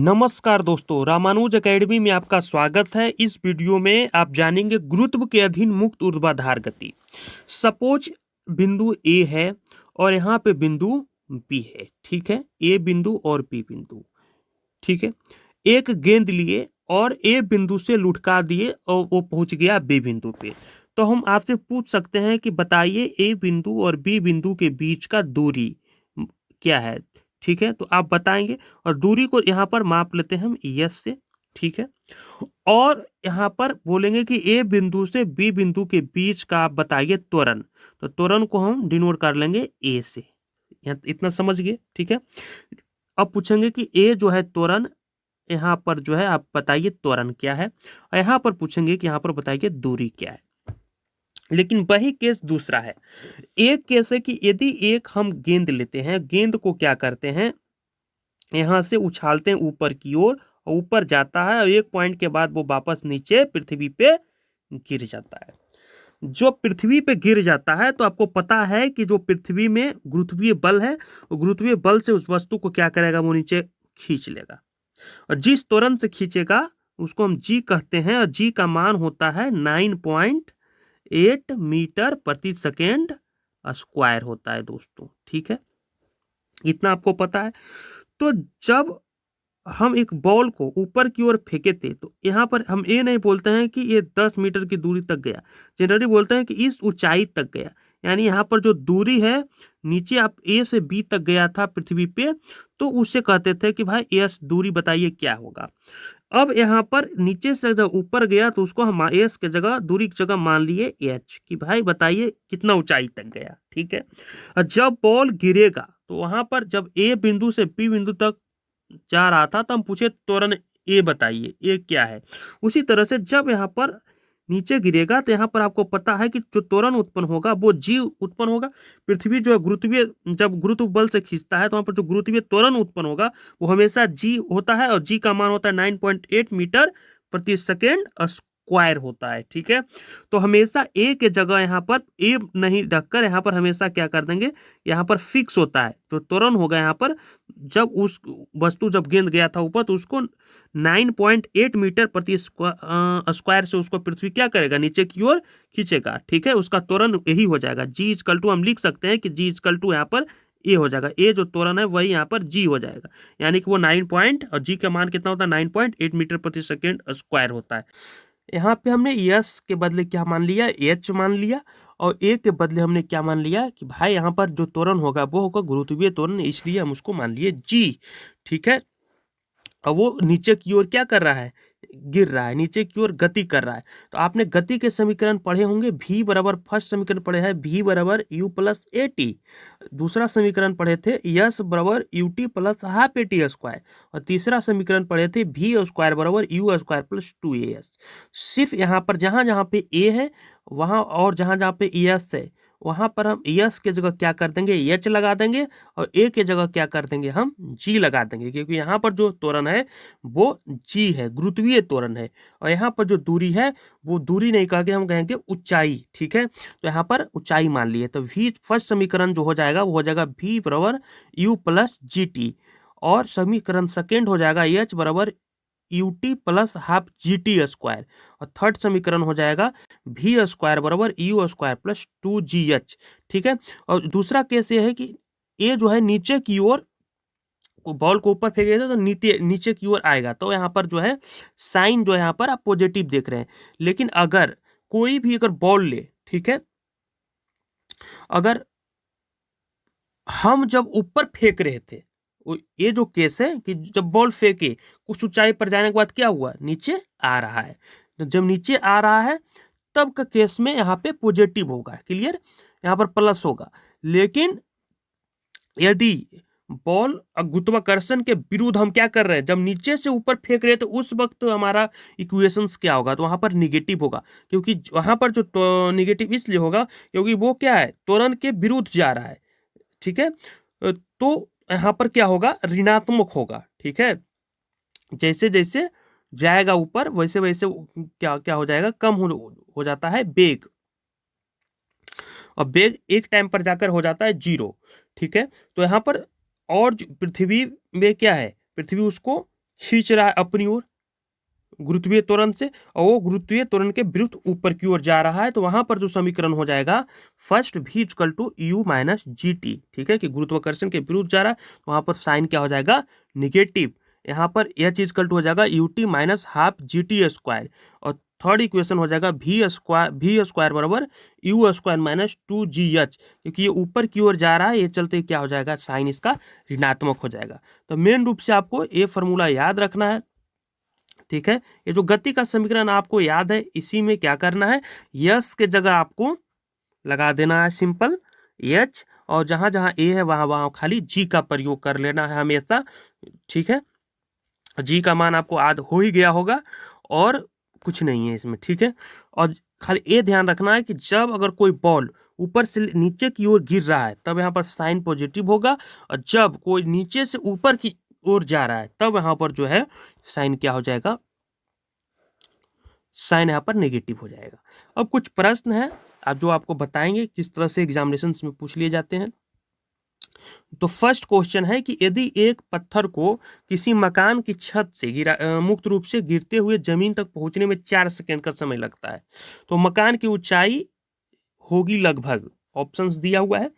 नमस्कार दोस्तों, रामानुज एकेडमी में आपका स्वागत है। इस वीडियो में आप जानेंगे गुरुत्व के अधीन मुक्त ऊर्ध्वाधर गति। सपोज बिंदु ए है और यहाँ पे बिंदु बी है, ठीक है। ए बिंदु और बी बिंदु, ठीक है। एक गेंद लिए और ए बिंदु से लुढ़का दिए और वो पहुंच गया बी बिंदु पे। तो हम आपसे पूछ सकते हैं कि बताइए ए बिंदु और बी बिंदु के बीच का दूरी क्या है, ठीक है। तो आप बताएंगे और दूरी को यहाँ पर माप लेते हैं हम यस से, ठीक है। और यहाँ पर बोलेंगे कि ए बिंदु से बी बिंदु के बीच का आप बताइए त्वरण। तो त्वरण को हम डिनोट कर लेंगे ए से। यहाँ इतना समझ गए, ठीक है। अब पूछेंगे कि ए जो है त्वरण, यहाँ पर जो है आप बताइए त्वरण क्या है, और यहाँ पर पूछेंगे कि यहाँ पर बताइए दूरी क्या है। लेकिन वही केस दूसरा है। एक केस है कि यदि एक हम गेंद लेते हैं, गेंद को क्या करते हैं, यहाँ से उछालते हैं ऊपर की ओर, और ऊपर जाता है और एक पॉइंट के बाद वो वापस नीचे पृथ्वी पे गिर जाता है। जो पृथ्वी पे गिर जाता है तो आपको पता है कि जो पृथ्वी में गुरुत्वीय बल है, वो गुरुत्वीय बल से उस वस्तु को क्या करेगा, वो नीचे खींच लेगा। और जिस त्वरण से खींचेगा उसको हम जी कहते हैं, और जी का मान होता है 9.8 मीटर प्रति सेकेंड स्क्वायर होता है दोस्तों, ठीक है। इतना आपको पता है। तो जब हम एक बॉल को ऊपर की ओर फेंके थे, तो यहाँ पर हम ये नहीं बोलते हैं कि ये 10 मीटर की दूरी तक गया, जनरली बोलते हैं कि इस ऊंचाई तक गया। यानी यहाँ पर जो दूरी है, नीचे आप ए से बी तक गया था पृथ्वी पे, तो उससे कहते थे कि भाई एस दूरी बताइए क्या होगा। अब यहाँ पर नीचे से जब ऊपर गया तो उसको हम एस के जगह, दूरी की जगह मान लिए एच, कि भाई बताइए कितना ऊंचाई तक गया, ठीक है। और जब बॉल गिरेगा तो वहां पर जब ए बिंदु से बी बिंदु तक जा रहा था तो हम पूछे त्वरण ए बताइए, ए क्या है। उसी तरह से जब यहाँ पर नीचे गिरेगा तो यहाँ पर आपको पता है कि जो त्वरण उत्पन्न होगा वो जी उत्पन्न होगा। पृथ्वी जो है गुरुत्वीय, जब गुरुत्व बल से खींचता है तो वहाँ पर जो गुरुत्वीय त्वरण उत्पन्न होगा वो हमेशा जी होता है, और जी का मान होता है 9.8 मीटर प्रति सेकेंड स्क्वायर होता है, ठीक है। तो हमेशा ए के जगह यहाँ पर ए नहीं रखकर यहाँ पर हमेशा क्या कर देंगे, यहाँ पर फिक्स होता है जो त्वरण होगा। यहाँ पर जब उस वस्तु जब गेंद गया था ऊपर तो उसको 9.8 मीटर प्रति स्क्वायर से उसको पृथ्वी क्या करेगा, नीचे की ओर खींचेगा, ठीक है। उसका त्वरण यही हो जाएगा जी इक्वल टू, हम लिख सकते हैं कि जी इक्वल टू यहाँ पर ए हो जाएगा। ए जो त्वरण है वही यहाँ पर जी हो जाएगा, यानी कि वो 9 पॉइंट, और जी का मान कितना होता है 9.8 मीटर प्रति सेकेंड स्क्वायर होता है। यहाँ पे हमने यस के बदले क्या मान लिया, एच मान लिया, और ए के बदले हमने क्या मान लिया कि भाई यहाँ पर जो त्वरण होगा वो होगा गुरुत्वीय त्वरण, इसलिए हम उसको मान लिए जी, ठीक है। और वो नीचे की ओर क्या कर रहा है, गिर रहा है, नीचे की ओर गति कर रहा है। तो आपने गति के समीकरण पढ़े होंगे, v बराबर, फर्स्ट समीकरण पढ़े हैं v बराबर u प्लस ए टी, दूसरा समीकरण पढ़े थे यस बराबर U T plus half A T square, और तीसरा समीकरण पढ़े थे v स्क्वायर बराबर यू स्क्वायर प्लस 2as। सिर्फ यहाँ पर जहाँ जहाँ पे a है वहाँ, और जहाँ जहाँ पे एस है वहां पर हम यस के जगह क्या कर देंगे, एच लगा देंगे, और ए के जगह क्या कर देंगे, हम जी लगा देंगे, क्योंकि यहाँ पर जो त्वरण है वो जी है, गुरुत्वीय त्वरण है। और यहाँ पर जो दूरी है वो दूरी नहीं कह के हम कहेंगे ऊंचाई, ठीक है। तो यहाँ पर ऊंचाई मान लिए, तो वी फर्स्ट समीकरण जो हो जाएगा वो हो जाएगा वी बराबर यू प्लस जी टी, और समीकरण सेकेंड हो जाएगा एच बराबर U T plus half G T square, और थर्ड समीकरण हो जाएगा वी स्क्वायर बराबर यू स्क्वायर प्लस 2gh, ठीक है। और दूसरा केस ये है कि ए जो है नीचे की ओर, बॉल को ऊपर फेंकेगा तो नीचे नीचे की ओर आएगा, तो यहाँ पर जो है साइन जो है यहाँ पर आप पॉजिटिव देख रहे हैं। लेकिन अगर कोई भी अगर बॉल ले, ठीक है, अगर हम जब ऊपर फेंक रहे थे, ये जो केस है कि जब बॉल फेंके कुछ ऊंचाई पर जाने के बाद क्या हुआ, नीचे आ रहा है, तो जब नीचे आ रहा है तब का केस में यहाँ पे पॉजिटिव होगा, क्लियर, यहाँ पर प्लस होगा। लेकिन यदि बॉल गुरुत्वाकर्षण के विरुद्ध हम क्या कर रहे हैं, जब नीचे से ऊपर फेंक रहे हैं, तो उस वक्त हमारा इक्वेशंस क्या होगा, तो वहां पर निगेटिव होगा, क्योंकि वहां पर जो तो निगेटिव इसलिए होगा क्योंकि वो क्या है, त्वरण के विरुद्ध जा रहा है, ठीक है। तो यहाँ पर क्या होगा, ऋणात्मक होगा, ठीक है। जैसे जैसे जाएगा ऊपर वैसे वैसे क्या क्या हो जाएगा, कम हो जाता है वेग, और वेग एक टाइम पर जाकर हो जाता है 0, ठीक है। तो यहाँ पर और पृथ्वी में क्या है, पृथ्वी उसको खींच रहा है अपनी ओर गुरुत्वीय त्वरण से, और वो गुरुत्वीय त्वरण के विरुद्ध ऊपर की ओर जा रहा है, तो वहां पर जो समीकरण हो जाएगा first v equal to u minus g t. ठीक है, कि गुरुत्वाकर्षण के विरुद्ध जा रहा है, तो वहां पर साइन क्या हो जाएगा, निगेटिव। यहाँ पर यह चीज इक्वल टू हो जाएगा U T minus half G T square, और थर्ड इक्वेशन हो जाएगा v स्क्वायर बराबर you square minus two ji H, क्योंकि ये ऊपर की ओर जा रहा है, ये चलते क्या हो जाएगा, साइन इसका ऋणात्मक हो जाएगा। तो मेन रूप से आपको ये फॉर्मूला याद रखना है। ठीक है, ये जो गति का समीकरण आपको याद है, इसी में क्या करना है, यस के जगह आपको लगा देना है सिंपल एच, और जहां जहां ए है वहां वहां खाली जी का प्रयोग कर लेना है हमेशा। ठीक है, जी का मान आपको याद हो ही गया होगा, और कुछ नहीं है इसमें। ठीक है, और खाली ये ध्यान रखना है कि जब अगर कोई बॉल ऊपर से नीचे की ओर गिर रहा है तब यहाँ पर साइन पॉजिटिव होगा, और जब कोई नीचे से ऊपर की ओर जा रहा है तब यहाँ पर जो है साइन क्या हो जाएगा, साइन यहाँ पर नेगेटिव हो जाएगा। अब कुछ प्रश्न है आप जो आपको बताएंगे किस तरह से एग्जामिनेशन में पूछ लिए जाते हैं। तो फर्स्ट क्वेश्चन है कि यदि एक पत्थर को किसी मकान की छत से मुक्त रूप से गिरते हुए जमीन तक पहुंचने में 4 सेकंड का समय लगता है, तो मकान की ऊंचाई होगी लगभग, ऑप्शंस दिया हुआ है।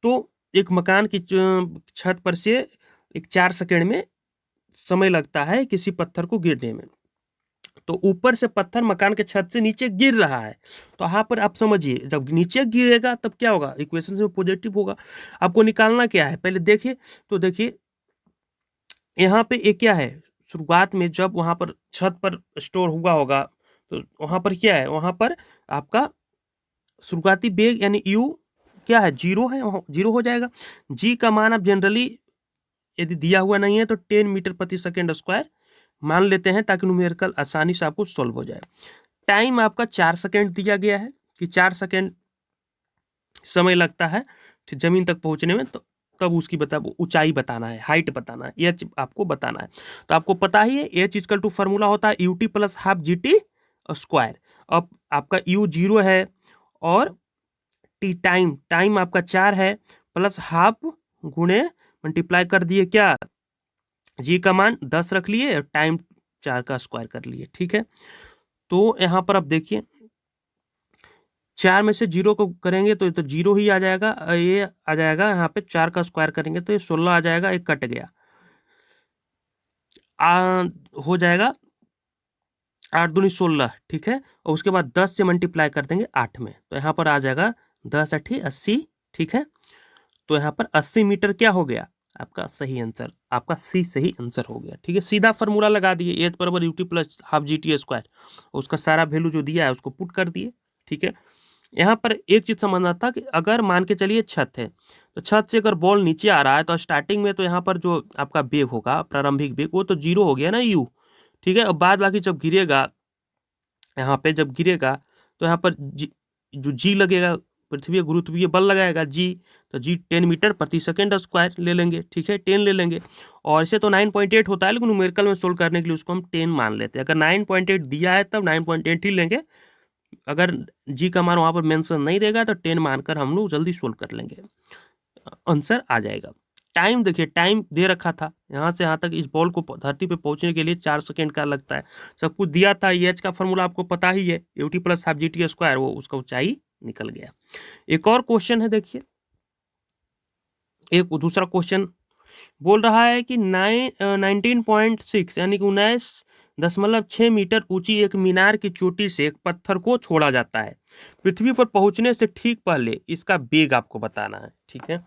तो एक मकान की छत पर से एक 4 सेकंड में समय लगता है किसी पत्थर को गिरने में। तो ऊपर से पत्थर मकान के छत से नीचे गिर रहा है, तो यहाँ पर आप समझिए जब नीचे गिरेगा तब क्या होगा, इक्वेशन में पॉजिटिव होगा। आपको निकालना क्या है, पहले देखिए, तो देखिए यहाँ पे एक क्या है, शुरुआत में जब वहां पर छत पर स्टोर हुआ होगा, तो वहां पर क्या है, वहां पर आपका शुरुआती वेग यानी यू क्या है, जीरो है, जीरो हो जाएगा। जी का मान आप जनरली यदि दिया हुआ नहीं है तो 10 मीटर प्रति सेकेंड स्क्वायर मान लेते हैं, ताकि न्यूमेरिकल आसानी से आपको सॉल्व हो जाए। टाइम आपका 4 सेकेंड दिया गया है कि 4 सेकेंड समय लगता है जमीन तक पहुंचने में, तो तब उसकी ऊंचाई बताना है, हाइट बताना है, यह आपको बताना है। तो आपको पता ही है एच इक्वल टू फार्मूला होता है U T plus half G T square. अब आपका यू जीरो है और टी टाइम, टाइम आपका 4 है, प्लस हाफ गुणे मल्टीप्लाई कर दिए क्या, जी का मान 10 रख लिए और टाइम 4 का स्क्वायर कर लिए। ठीक है, तो यहाँ पर आप देखिए 4 में से 0 को करेंगे तो ये तो 0 ही आ जाएगा, ये आ जाएगा, यहाँ पे 4 का स्क्वायर करेंगे तो ये 16 आ जाएगा, एक कट गया, हो जाएगा 8 दूनी 16। ठीक है, और उसके बाद 10 से मल्टीप्लाई कर देंगे 8 में, तो यहाँ पर आ जाएगा 10 8 80। ठीक है, तो यहाँ पर 80 मीटर क्या हो गया आपका सही आंसर, आपका सी सही आंसर हो गया। ठीक है, सीधा फार्मूला लगा दिए एच बराबर U T plus half G T square, उसका सारा वैल्यू जो दिया है उसको पुट कर दिए। ठीक है, यहाँ पर एक चीज समझना था कि अगर मान के चलिए छत है, तो छत से अगर बॉल नीचे आ रहा है तो स्टार्टिंग में तो यहाँ पर जो आपका वेग होगा, प्रारंभिक वेग, वो तो 0 हो गया ना यू। ठीक है, अब बाद बाकी जब गिरेगा, यहाँ पे जब गिरेगा तो यहाँ पर जो जी लगेगा, पृथ्वी गुरुत्वीय बल लगाएगा जी, तो जी 10 मीटर प्रति सेकेंड स्क्वायर ले लेंगे। ठीक है, 10 ले लेंगे, और इसे तो 9.8 होता है, लेकिन न्यूमेरिकल में सोल्व करने के लिए उसको हम 10 मान लेते हैं। अगर 9.8 दिया है तब 9.8 ही लेंगे, अगर जी का मान वहां पर मेंशन नहीं रहेगा तो 10 मानकर हम लोग जल्दी सोल्व कर लेंगे, आंसर आ जाएगा। टाइम देखिए, टाइम दे रखा था यहाँ से यहाँ तक, इस बॉल को धरती पे पहुंचने के लिए 4 सेकंड का लगता है, सब कुछ दिया था। एच का फॉर्मूला आपको पता ही है, U T plus half G T square, वो उसका ऊंचाई निकल गया। एक और क्वेश्चन है, देखिए एक दूसरा क्वेश्चन बोल रहा है कि 19.6 यानी कि 19.6 मीटर ऊंची एक मीनार की चोटी से एक पत्थर को छोड़ा जाता है, पृथ्वी पर पहुंचने से ठीक पहले इसका वेग आपको बताना है। ठीक है,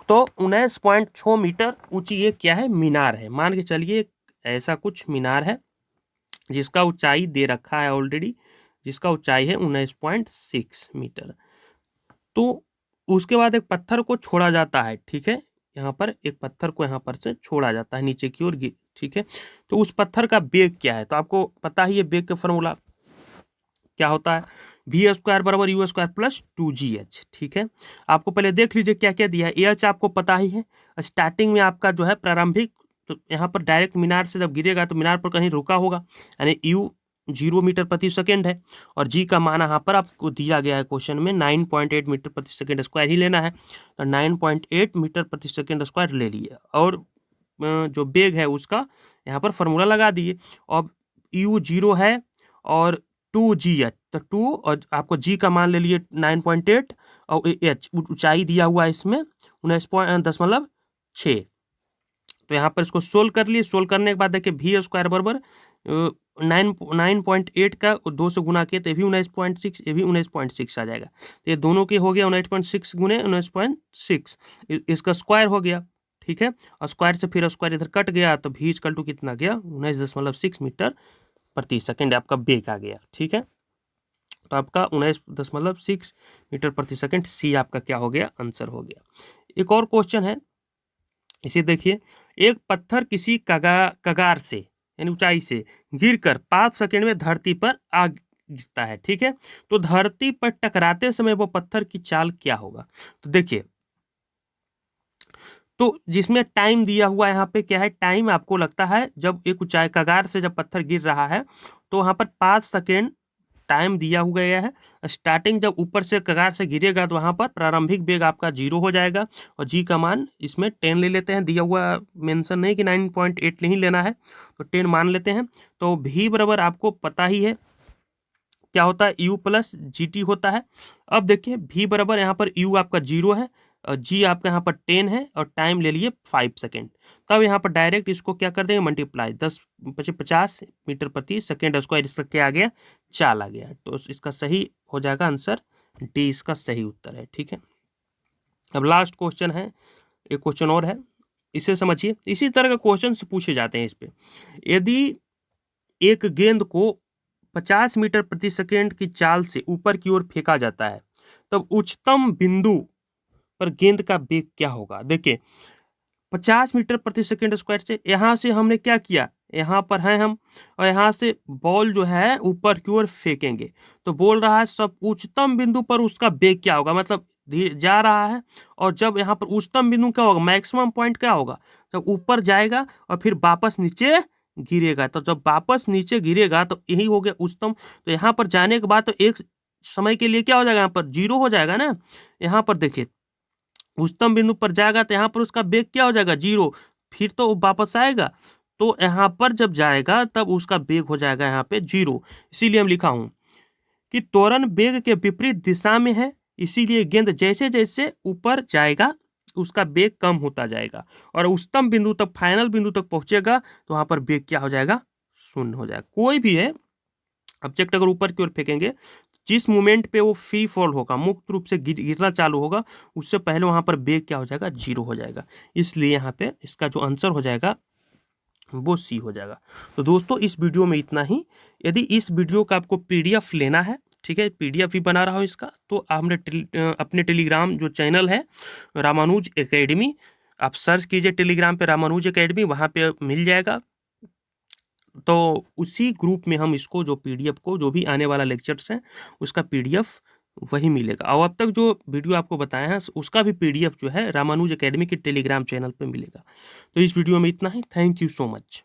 तो 19.6 मीटर ऊंची ये क्या है, मीनार है, मान के चलिए ऐसा कुछ मीनार है जिसका ऊंचाई दे रखा है ऑलरेडी, जिसका ऊंचाई है 19.6 मीटर। तो उसके बाद एक पत्थर को छोड़ा जाता है। ठीक है, यहाँ पर एक पत्थर को यहाँ पर से छोड़ा जाता है नीचे की ओर। ठीक है, तो उस पत्थर का वेग क्या है, तो आपको पता ही है वेग का फॉर्मूला क्या होता है, वी स्क्वायर बराबर यू स्क्वायर प्लस 2gh। ठीक है, आपको पहले देख लीजिए क्या क्या दिया है, एच आपको पता ही है, स्टार्टिंग में आपका जो है प्रारंभिक, तो यहाँ पर डायरेक्ट मीनार से जब गिरेगा तो मीनार पर कहीं रुका होगा, यानी यू 0 मीटर प्रति सेकेंड है, और जी का मान यहाँ पर आपको दिया गया है क्वेश्चन में 9.8 मीटर प्रति सेकेंड स्क्वायर ही लेना है, तो 9.8 मीटर प्रति सेकेंड स्क्वायर ले लिए, और जो बेग है उसका यहाँ पर फॉर्मूला लगा दिए। अब यू 0 है और 2g है, तो 2 और आपको g का मान ले लिए 9.8 और h ऊंचाई दिया हुआ है इसमें 19.6। तो यहाँ पर इसको सोल्व कर लिए। सोल्व करने के बाद देखिए v स्क्वायर बराबर 9.8 का 2 से गुना किया तो ये भी 19.6, ये भी 19.6 आ जाएगा। तो ये दोनों के हो गया 19.6 गुने 19.6, इसका स्क्वायर हो गया। ठीक है, और स्क्वायर से फिर स्क्वायर इधर कट गया तो v इक्वल टू कितना गया 19.6 मीटर प्रति सेकंड आपका बेग आ गया। ठीक है, तो आपका 19.6 मीटर प्रति सेकंड सी आपका क्या हो गया, आंसर हो गया। एक और क्वेश्चन है, इसे देखिए। एक पत्थर किसी कगार से यानी ऊंचाई से गिरकर 5 सेकंड में धरती पर आ गिरता है। ठीक है, तो धरती पर टकराते समय वो पत्थर की चाल क्या होगा। तो देखिए, तो जिसमें टाइम दिया हुआ यहाँ पे क्या है, टाइम आपको लगता है जब एक ऊंचाई कगार से जब पत्थर गिर रहा है तो वहां पर 5 सेकेंड टाइम दिया हुआ गया है। स्टार्टिंग जब ऊपर से कगार से गिरेगा तो वहां पर प्रारंभिक वेग आपका 0 हो जाएगा और जी का मान इसमें 10 ले लेते हैं, दिया हुआ मेंशन नहीं कि 9.8 नहीं लेना है, तो 10 मान लेते हैं। तो भी बराबर आपको पता ही है क्या होता है, u प्लस जी टी होता है। अब देखिए भी बराबर यहाँ पर u आपका 0 है और जी आपका यहाँ पर 10 है और टाइम ले लिए 5 सेकेंड। तब यहाँ पर डायरेक्ट इसको क्या कर देंगे, मल्टीप्लाई 10 मीटर प्रति सेकेंड स्क्वायर, इसका क्या आ गया, चाल आ गया। तो इसका सही हो जाएगा आंसर डी, इसका सही उत्तर है। ठीक है, अब लास्ट क्वेश्चन है, एक क्वेश्चन और है, इसे समझिए। इसी तरह के क्वेश्चन पूछे जाते हैं इस पे। यदि एक गेंद को 50 मीटर प्रति सेकेंड की चाल से ऊपर की ओर फेंका जाता है तब उच्चतम बिंदु पर गेंद का वेग क्या होगा। देखिए 50 मीटर प्रति सेकेंड स्क्वायर से यहाँ से हमने क्या किया, यहाँ पर है हम और यहाँ से बॉल जो है ऊपर की ओर फेंकेंगे, तो बोल रहा है सब उच्चतम बिंदु पर उसका वेग क्या होगा, मतलब जा रहा है और जब यहाँ पर उच्चतम बिंदु क्या होगा, मैक्सिमम पॉइंट क्या होगा, जब ऊपर जाएगा और फिर वापस नीचे गिरेगा। तो जब वापस नीचे गिरेगा तो यही हो गया उच्चतम। तो यहाँ पर जाने के बाद तो एक समय के लिए क्या हो जाएगा, यहाँ पर 0 हो जाएगा ना। यहाँ पर देखिए उच्चतम बिंदु पर जाएगा तो यहाँ पर उसका वेग क्या हो जाएगा, 0, फिर तो वापस आएगा। तो यहाँ पर जब जाएगा तब उसका वेग हो जाएगा यहाँ पे 0। इसीलिए हम लिखा हूं कि त्वरण वेग के विपरीत दिशा में है, इसीलिए गेंद जैसे जैसे ऊपर जाएगा उसका वेग कम होता जाएगा और उच्चतम बिंदु तक, फाइनल बिंदु तक पहुंचेगा तो वहां पर वेग क्या हो जाएगा, शून्य हो जाएगा। कोई भी है ऑब्जेक्ट अगर ऊपर की ओर फेंकेंगे, जिस मोमेंट पे वो फ्री फॉल होगा, मुक्त रूप से गिरना चालू होगा, उससे पहले वहां पर वेग क्या हो जाएगा, 0 हो जाएगा। इसलिए यहाँ पे इसका जो आंसर हो जाएगा वो सी हो जाएगा। तो दोस्तों इस वीडियो में इतना ही। यदि इस वीडियो का आपको पीडीएफ लेना है, ठीक है, पीडीएफ भी बना रहा हूँ इसका, तो आपने अपने टेलीग्राम जो चैनल है रामानुज एकेडमी, आप सर्च कीजिए टेलीग्राम पे रामानुज एकेडमी, वहाँ पे मिल जाएगा। तो उसी ग्रुप में हम इसको जो पीडीएफ को, जो भी आने वाला लेक्चर्स है उसका पीडीएफ वही मिलेगा। और अब तक जो वीडियो आपको बताया है उसका भी पीडीएफ जो है रामानुज एकेडमी के टेलीग्राम चैनल पे मिलेगा। तो इस वीडियो में इतना ही। Thank you so much.